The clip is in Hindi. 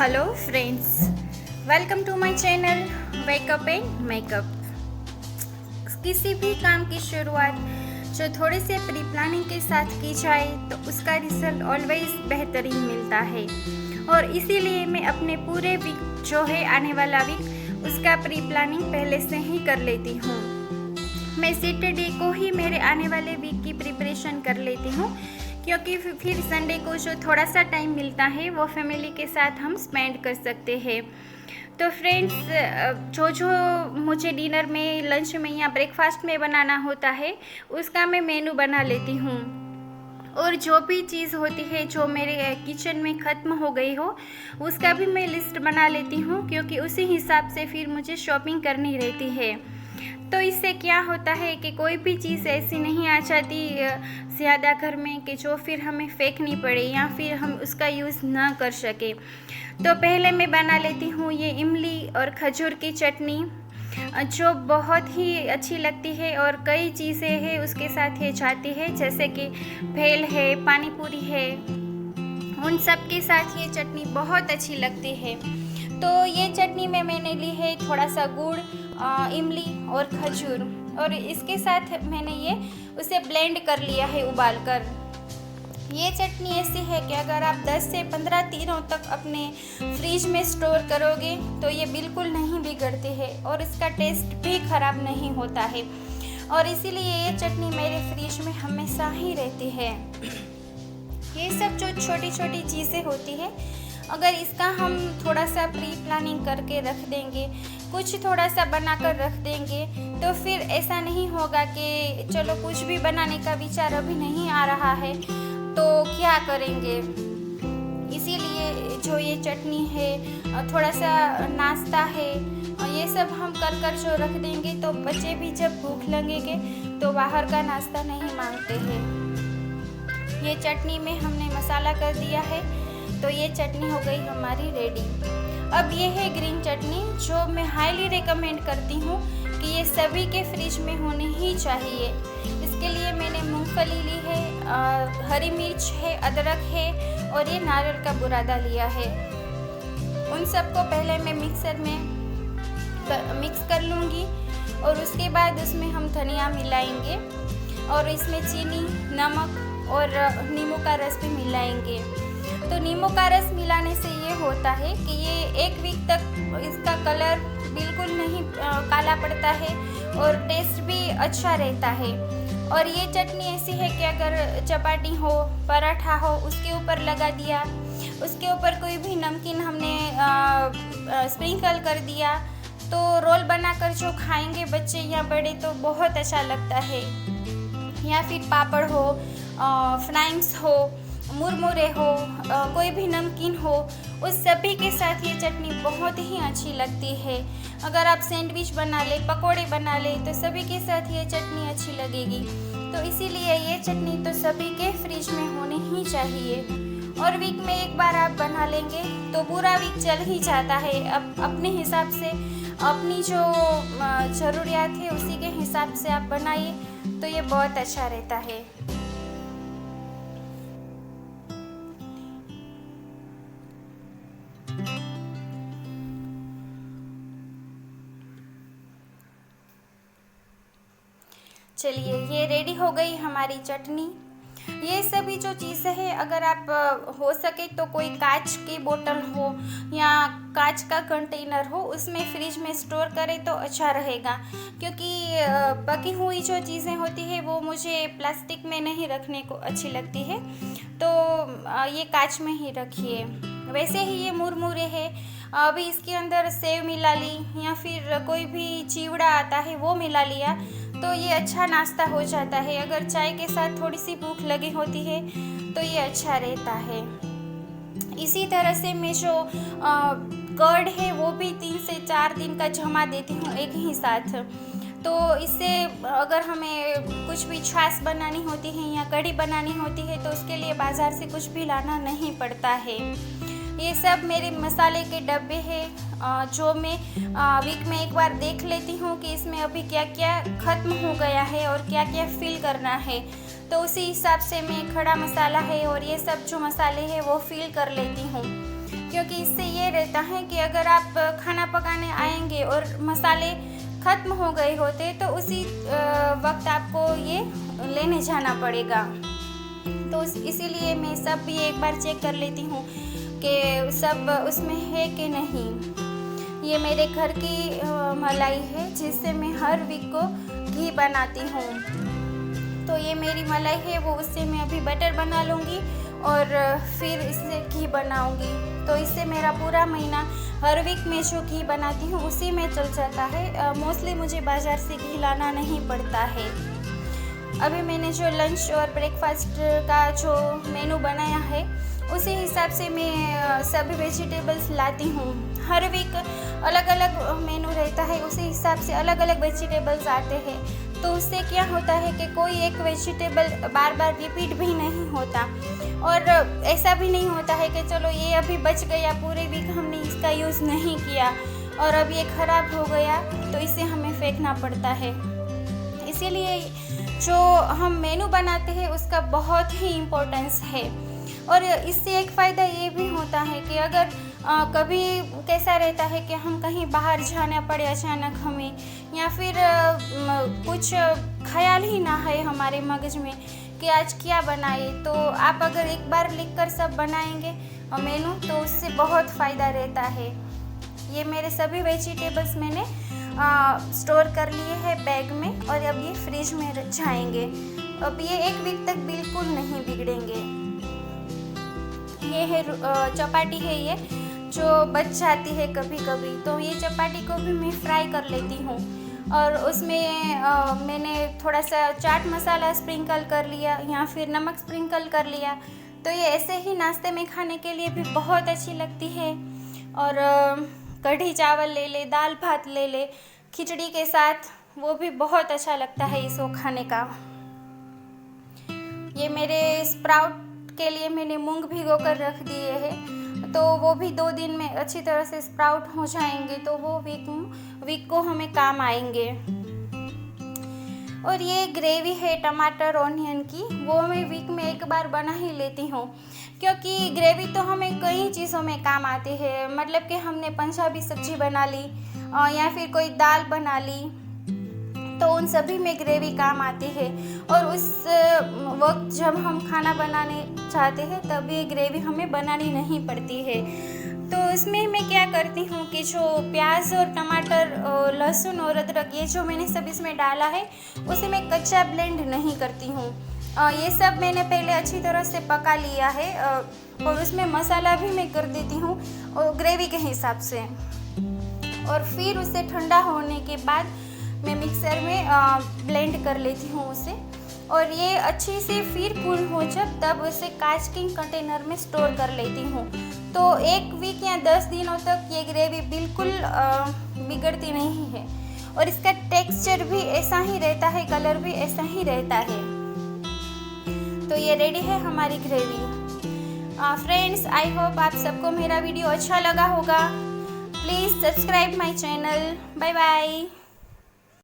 Hello friends, welcome to my channel wake up and makeup. किसी भी काम की शुरुआत जो थोड़े से प्री प्लानिंग के साथ की जाए तो उसका रिजल्ट ऑलवेज बेहतरीन मिलता है। और इसीलिए मैं अपने पूरे वीक जो है आने वाला वीक उसका प्री प्लानिंग पहले से ही कर लेती हूँ। मैं सैटरडे को ही मेरे आने वाले वीक की प्रिपरेशन कर लेती हूँ, क्योंकि फिर संडे को जो थोड़ा सा टाइम मिलता है वो फैमिली के साथ हम स्पेंड कर सकते हैं। तो फ्रेंड्स, जो मुझे डिनर में, लंच में या ब्रेकफास्ट में बनाना होता है उसका मैं मेनू बना लेती हूँ। और जो भी चीज़ होती है जो मेरे किचन में ख़त्म हो गई हो उसका भी मैं लिस्ट बना लेती हूँ, क्योंकि उसी हिसाब से फिर मुझे शॉपिंग करनी रहती है। तो इससे क्या होता है कि कोई भी चीज़ ऐसी नहीं आ जाती ज़्यादा घर में कि जो फिर हमें फेंकनी पड़े या फिर हम उसका यूज़ ना कर सके। तो पहले मैं बना लेती हूँ ये इमली और खजूर की चटनी, जो बहुत ही अच्छी लगती है और कई चीज़ें हैं उसके साथ ये जाती है, जैसे कि भेल है, पानी पूरी है, उन सब के साथ ये चटनी बहुत अच्छी लगती है। तो ये चटनी में मैंने ली है थोड़ा सा गुड़, इमली और खजूर, और इसके साथ मैंने ये उसे ब्लेंड कर लिया है उबाल कर। ये चटनी ऐसी है कि अगर आप 10 से 15 दिनों तक अपने फ्रिज में स्टोर करोगे तो ये बिल्कुल नहीं बिगड़ती है और इसका टेस्ट भी ख़राब नहीं होता है। और इसीलिए ये चटनी मेरे फ्रिज में हमेशा ही रहती है। ये सब जो छोटी छोटी चीज़ें होती है, अगर इसका हम थोड़ा सा प्री प्लानिंग करके रख देंगे, कुछ थोड़ा सा बनाकर रख देंगे, तो फिर ऐसा नहीं होगा कि चलो कुछ भी बनाने का विचार अभी नहीं आ रहा है तो क्या करेंगे। इसीलिए जो ये चटनी है, थोड़ा सा नाश्ता है, ये सब हम कर जो रख देंगे तो बच्चे भी जब भूख लगेंगे तो बाहर का नाश्ता नहीं मांगते हैं। ये चटनी में हमने मसाला कर दिया है तो ये चटनी हो गई हमारी रेडी। अब ये है ग्रीन चटनी, जो मैं हाईली रिकमेंड करती हूँ कि ये सभी के फ्रिज में होनी ही चाहिए। इसके लिए मैंने मूंगफली ली है, हरी मिर्च है, अदरक है और ये नारियल का बुरादा लिया है। उन सबको पहले मैं मिक्सर में मिक्स कर लूँगी और उसके बाद उसमें हम धनिया मिलाएंगे और इसमें चीनी, नमक और नींबू का रस भी मिलाएंगे। तो नींबू का रस मिलाने से ये होता है कि ये एक वीक तक इसका कलर बिल्कुल नहीं काला पड़ता है और टेस्ट भी अच्छा रहता है। और ये चटनी ऐसी है कि अगर चपाती हो, पराठा हो, उसके ऊपर लगा दिया, उसके ऊपर कोई भी नमकीन हमने स्प्रिंकल कर दिया तो रोल बनाकर जो खाएंगे बच्चे या बड़े तो बहुत अच्छा लगता है। या फिर पापड़ हो, फ्राइम्स हो, मुरमुरे हो, कोई भी नमकीन हो, उस सभी के साथ ये चटनी बहुत ही अच्छी लगती है। अगर आप सैंडविच बना ले, पकोड़े बना ले तो सभी के साथ ये चटनी अच्छी लगेगी। तो इसीलिए ये चटनी तो सभी के फ्रिज में होनी ही चाहिए। और वीक में एक बार आप बना लेंगे तो पूरा वीक चल ही जाता है। अब अपने हिसाब से, अपनी जो ज़रूरियात है उसी के हिसाब से आप बनाइए तो ये बहुत अच्छा रहता है। चलिए, ये रेडी हो गई हमारी चटनी। ये सभी जो चीज़ें हैं, अगर आप हो सके तो कोई कांच की बोतल हो या कांच का कंटेनर हो उसमें फ्रिज में स्टोर करें तो अच्छा रहेगा, क्योंकि पकी हुई जो चीज़ें होती है वो मुझे प्लास्टिक में नहीं रखने को अच्छी लगती है। तो ये कांच में ही रखिए। वैसे ही ये मुरमुरे है, अभी इसके अंदर सेव मिला ली या फिर कोई भी चिवड़ा आता है वो मिला लिया तो ये अच्छा नाश्ता हो जाता है। अगर चाय के साथ थोड़ी सी भूख लगी होती है तो ये अच्छा रहता है। इसी तरह से मैं जो कर्ड है वो भी 3 से 4 दिन का जमा देती हूँ एक ही साथ। तो इससे अगर हमें कुछ भी छाछ बनानी होती है या कढ़ी बनानी होती है तो उसके लिए बाज़ार से कुछ भी लाना नहीं पड़ता है। ये सब मेरे मसाले के डब्बे हैं, जो मैं वीक में एक बार देख लेती हूँ कि इसमें अभी क्या क्या ख़त्म हो गया है और क्या क्या फिल करना है। तो उसी हिसाब से मैं खड़ा मसाला है और ये सब जो मसाले हैं वो फिल कर लेती हूँ। क्योंकि इससे ये रहता है कि अगर आप खाना पकाने आएंगे और मसाले ख़त्म हो गए होते तो उसी वक्त आपको ये लेने जाना पड़ेगा। तो इसीलिए मैं सब भी एक बार चेक कर लेती हूँ कि सब उसमें है कि नहीं। ये मेरे घर की मलाई है जिससे मैं हर वीक को घी बनाती हूँ। तो ये मेरी मलाई है, वो उससे मैं अभी बटर बना लूँगी और फिर इससे घी बनाऊँगी। तो इससे मेरा पूरा महीना हर वीक में जो घी बनाती हूँ उसी में चल जाता है। मोस्टली मुझे बाज़ार से घी लाना नहीं पड़ता है। अभी मैंने जो लंच और ब्रेकफास्ट का जो मेनू बनाया है उसी हिसाब से मैं सभी वेजिटेबल्स लाती हूँ। हर वीक अलग अलग मेनू रहता है, उसी हिसाब से अलग अलग वेजिटेबल्स आते हैं। तो उससे क्या होता है कि कोई एक वेजिटेबल बार बार रिपीट भी नहीं होता और ऐसा भी नहीं होता है कि चलो ये अभी बच गया, पूरे वीक हमने इसका यूज़ नहीं किया और अब ये ख़राब हो गया तो इसे हमें फेंकना पड़ता है। इसीलिए जो हम मेनू बनाते हैं उसका बहुत ही इम्पोर्टेंस है। और इससे एक ख़ायदा ये भी होता है कि अगर कभी कैसा रहता है कि हम कहीं बाहर जाना पड़े अचानक हमें, या फिर कुछ ख्याल ही ना है हमारे मगज में कि आज क्या बनाए, तो आप अगर एक बार लिखकर सब बनाएंगे मेनू तो उससे बहुत फ़ायदा रहता है। ये मेरे सभी वेजिटेबल्स मैंने स्टोर कर लिए हैं बैग में और अब ये फ्रिज में जाएंगे। अब ये एक वीक तक बिल्कुल नहीं बिगड़ेंगे। ये है चपाटी है, ये जो बच जाती है कभी कभी, तो ये चपाटी को भी मैं फ्राई कर लेती हूँ और उसमें मैंने थोड़ा सा चाट मसाला स्प्रिंकल कर लिया या फिर नमक स्प्रिंकल कर लिया। तो ये ऐसे ही नाश्ते में खाने के लिए भी बहुत अच्छी लगती है। और कढ़ी चावल ले ले, दाल भात ले ले, खिचड़ी के साथ, वो भी बहुत अच्छा लगता है इसको खाने का। ये मेरे स्प्राउट के लिए मैंने मूंग भिगो कर रख दिए हैं, तो वो भी 2 दिन में अच्छी तरह से स्प्राउट हो जाएंगे, तो वो वीक को हमें काम आएंगे। और ये ग्रेवी है टमाटर ऑनियन की, वो मैं वीक में एक बार बना ही लेती हूँ, क्योंकि ग्रेवी तो हमें कई चीज़ों में काम आती है। मतलब कि हमने पंजाबी सब्जी बना ली या फिर कोई दाल बना ली, तो उन सभी में ग्रेवी काम आती है। और उस वक्त जब हम खाना बनाने चाहते हैं तब ये ग्रेवी हमें बनानी नहीं पड़ती है। तो इसमें मैं क्या करती हूँ कि जो प्याज और टमाटर और लहसुन और अदरक, ये जो मैंने सब इसमें डाला है उसे मैं कच्चा ब्लेंड नहीं करती हूँ। ये सब मैंने पहले अच्छी तरह से पका लिया है और उसमें मसाला भी मैं कर देती हूँ और ग्रेवी के हिसाब से। और फिर उसे ठंडा होने के बाद मैं मिक्सर में ब्लेंड कर लेती हूँ उसे। और ये अच्छी से फिर कूल हो जब, तब उसे कांच के कंटेनर में स्टोर कर लेती हूँ। तो 1 वीक या 10 दिनों तक ये ग्रेवी बिल्कुल बिगड़ती नहीं है और इसका टेक्सचर भी ऐसा ही रहता है, कलर भी ऐसा ही रहता है। तो ये रेडी है हमारी ग्रेवी। फ्रेंड्स, आई होप आप सबको मेरा वीडियो अच्छा लगा होगा। Please subscribe my channel. Bye bye.